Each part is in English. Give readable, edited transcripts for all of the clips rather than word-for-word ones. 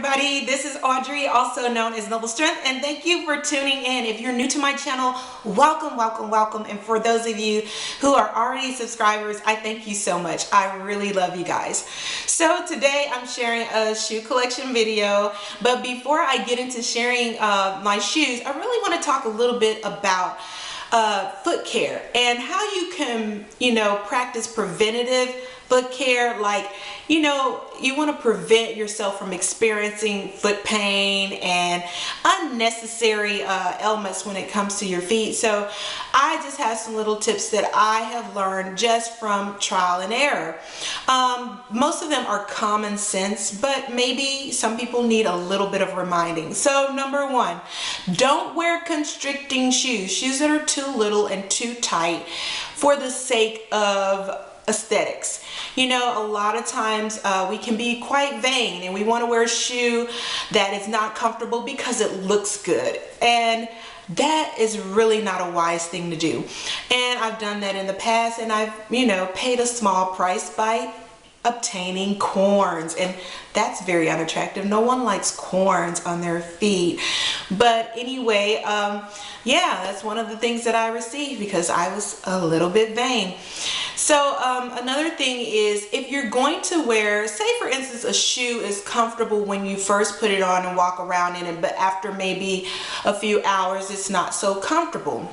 everybody, this is Audrey, also known as Noble Strength, and thank you for tuning in. If you're new to my channel, welcome, welcome, welcome. And for those of you who are already subscribers, I thank you so much. I really love you guys. So today I'm sharing a shoe collection video, but before I get into sharing my shoes, I really want to talk a little bit about foot care and how you can, practice preventative foot care. Like, you want to prevent yourself from experiencing foot pain and unnecessary ailments when it comes to your feet. So I just have some little tips that I have learned just from trial and error. Most of them are common sense, but maybe some people need a little bit of reminding. So number one, don't wear constricting shoes that are too little and too tight for the sake of aesthetics. A lot of times we can be quite vain and we want to wear a shoe that is not comfortable because it looks good, and that is really not a wise thing to do. And I've done that in the past, and I've paid a small price by obtaining corns, and that's very unattractive. No one likes corns on their feet. But anyway, yeah, that's one of the things that I received because I was a little bit vain. So another thing is, if you're going to wear, say for instance, a shoe is comfortable when you first put it on and walk around in it, but after maybe a few hours it's not so comfortable.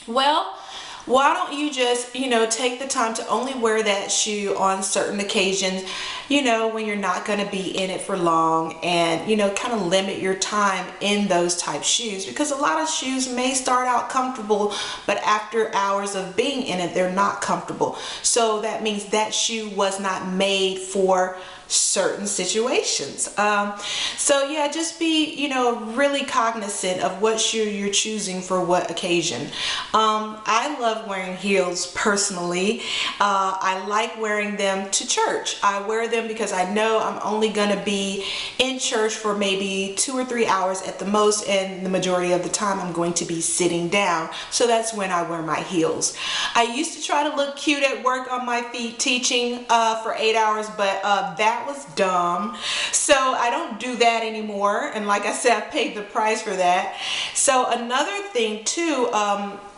Well, why don't you just, take the time to only wear that shoe on certain occasions, when you're not going to be in it for long, and, kind of limit your time in those type shoes, because a lot of shoes may start out comfortable, but after hours of being in it, they're not comfortable. So that means that shoe was not made for certain situations. So yeah, just be, really cognizant of what shoe you're choosing for what occasion. I love wearing heels personally. I like wearing them to church. I wear them because I know I'm only gonna be in church for maybe 2 or 3 hours at the most, and the majority of the time I'm going to be sitting down. So that's when I wear my heels. I used to try to look cute at work on my feet teaching for 8 hours, but that was dumb. So I don't do that anymore, and like I said, I paid the price for that. So another thing too,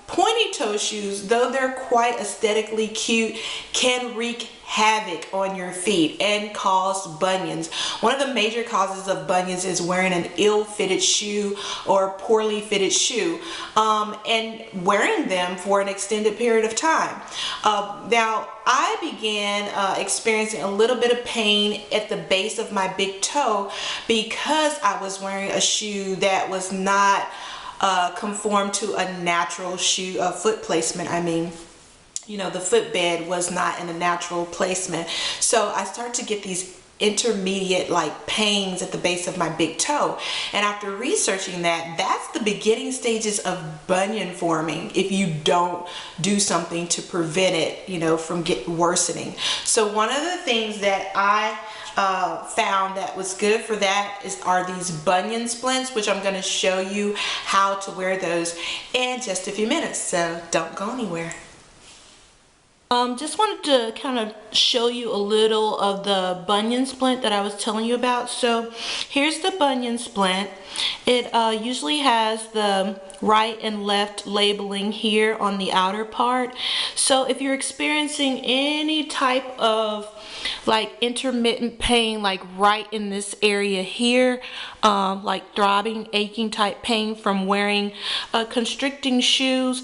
pointy toe shoes, though they're quite aesthetically cute, can wreak havoc on your feet and cause bunions. One of the major causes of bunions is wearing an ill-fitted shoe or poorly fitted shoe, and wearing them for an extended period of time. Now, I began experiencing a little bit of pain at the base of my big toe because I was wearing a shoe that was not conform to a natural shoe foot placement. I mean, the footbed was not in a natural placement. So I started to get these intermediate pains at the base of my big toe, and after researching that's the beginning stages of bunion forming if you don't do something to prevent it from worsening. So one of the things that I found that was good for that are these bunion splints, which I'm going to show you how to wear those in just a few minutes, so don't go anywhere. Just wanted to kind of show you a little of the bunion splint that I was telling you about. So here's the bunion splint. It usually has the right and left labeling here on the outer part. So if you're experiencing any type of intermittent pain, right in this area here, throbbing, aching type pain from wearing constricting shoes,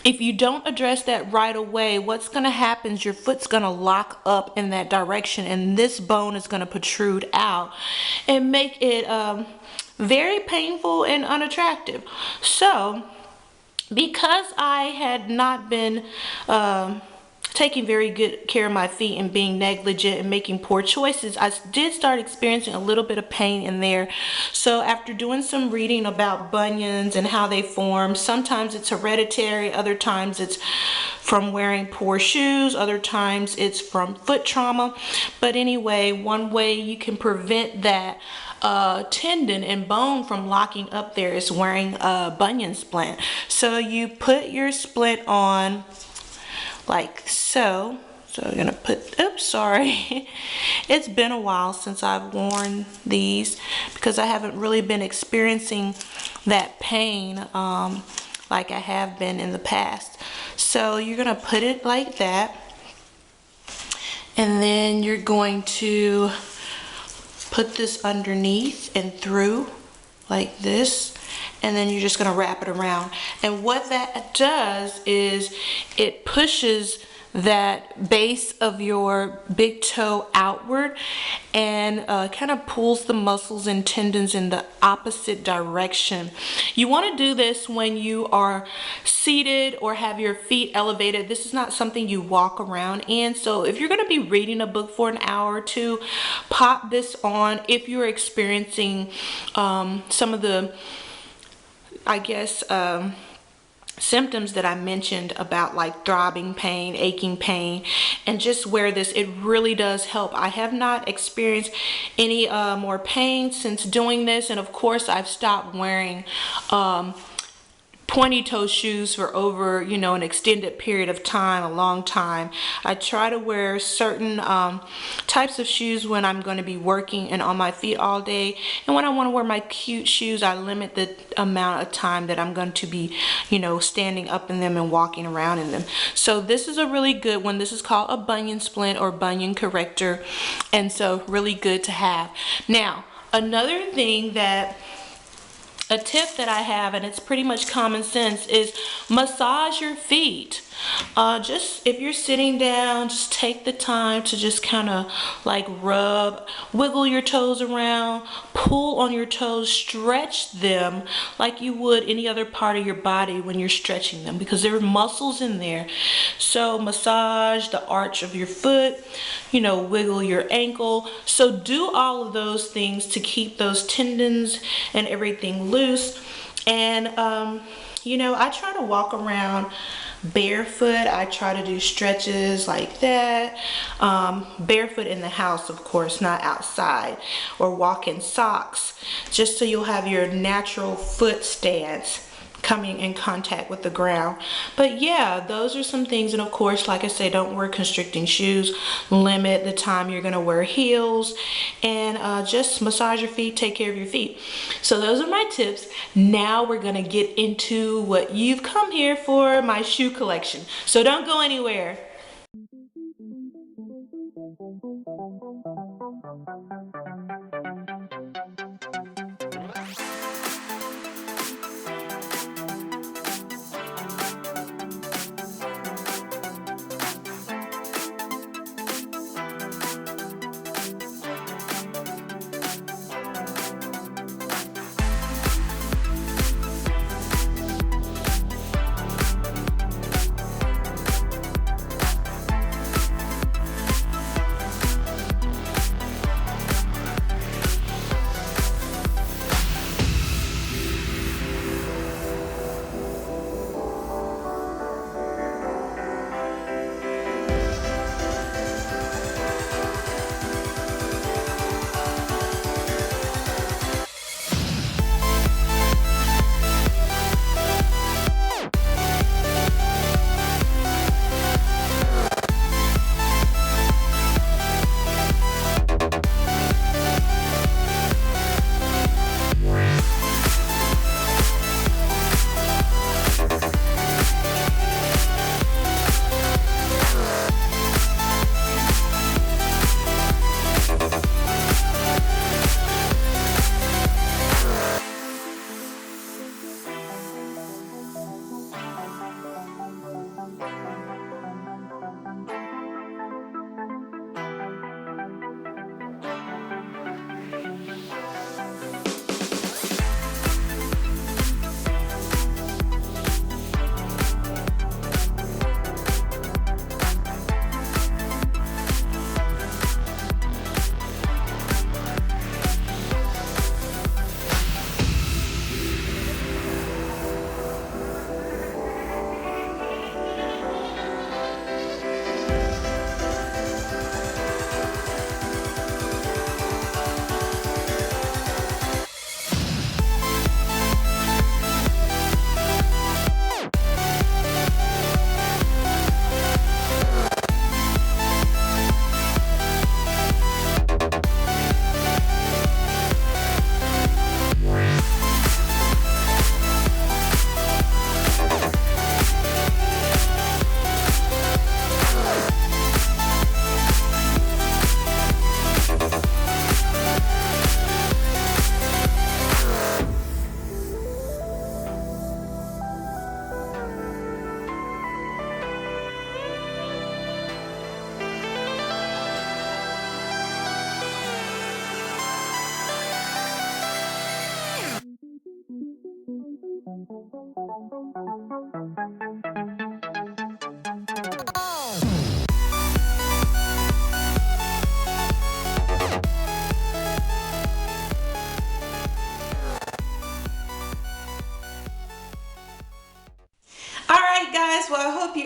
if you don't address that right away, what's going to happen is your foot's going to lock up in that direction, and this bone is going to protrude out and make it very painful and unattractive. So because I had not been taking very good care of my feet and being negligent and making poor choices, I did start experiencing a little bit of pain in there. So after doing some reading about bunions and how they form, sometimes it's hereditary, other times it's from wearing poor shoes, other times it's from foot trauma. But anyway, one way you can prevent that tendon and bone from locking up there is wearing a bunion splint. So you put your splint on like so. So I'm gonna put, oops, sorry. It's been a while since I've worn these because I haven't really been experiencing that pain like I have been in the past. So you're gonna put it like that, and then you're going to put this underneath and through like this, and then you're just gonna wrap it around. And what that does is it pushes that base of your big toe outward and kind of pulls the muscles and tendons in the opposite direction. You want to do this when you are seated or have your feet elevated. This is not something you walk around in. So if you're going to be reading a book for an hour or two, pop this on. If you're experiencing some of the, I guess, symptoms that I mentioned about like throbbing pain, aching pain, and just wear this. It really does help. I have not experienced any more pain since doing this, and of course I've stopped wearing pointy toe shoes for over, you know, an extended period of time, a long time. I try to wear certain types of shoes when I'm going to be working and on my feet all day, and when I want to wear my cute shoes, I limit the amount of time that I'm going to be, you know, standing up in them and walking around in them. So this is a really good one. This is called a bunion splint or bunion corrector, and so really good to have. Now, another thing that a tip that I have, and it's pretty much common sense, is massage your feet. Just if you're sitting down, just take the time to just kind of like rub, wiggle your toes around, pull on your toes, stretch them like you would any other part of your body when you're stretching them, because there are muscles in there. So massage the arch of your foot, you know, wiggle your ankle. So do all of those things to keep those tendons and everything loose. And you know, I try to walk around barefoot. I try to do stretches like that, barefoot in the house, of course, not outside, or walk in socks, just so you'll have your natural foot stance coming in contact with the ground. But yeah, those are some things. And of course, like I say, don't wear constricting shoes, limit the time you're going to wear heels, and just massage your feet, take care of your feet. So those are my tips. Now we're going to get into what you've come here for, my shoe collection. So don't go anywhere.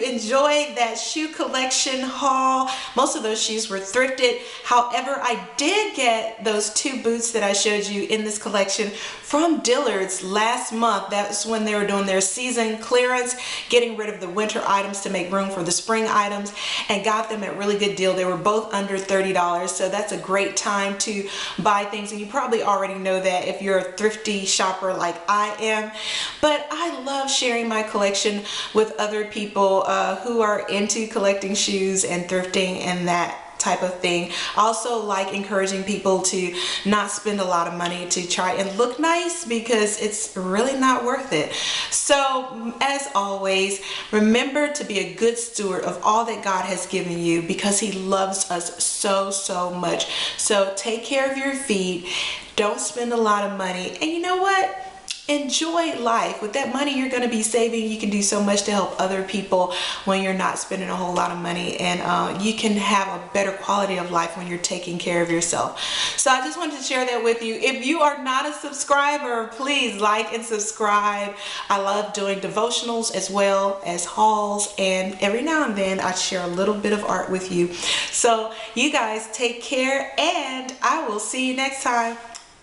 you enjoyed that shoe collection haul. Most of those shoes were thrifted. However, I did get those 2 boots that I showed you in this collection from Dillard's last month. That's when they were doing their season clearance, getting rid of the winter items to make room for the spring items, and got them at really good deal. They were both under $30, so that's a great time to buy things, and you probably already know that if you're a thrifty shopper like I am. But I love sharing my collection with other people who are into collecting shoes and thrifting and that type of thing. I also like encouraging people to not spend a lot of money to try and look nice, because it's really not worth it. So as always, remember to be a good steward of all that God has given you, because he loves us so much. So take care of your feet, don't spend a lot of money, and you know what? Enjoy life. With that money you're going to be saving, you can do so much to help other people when you're not spending a whole lot of money, and you can have a better quality of life when you're taking care of yourself. So I just wanted to share that with you. If you are not a subscriber, please like and subscribe. I love doing devotionals as well as hauls, and every now and then I share a little bit of art with you. So you guys take care, and I will see you next time.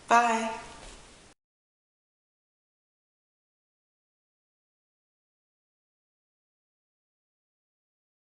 Bye.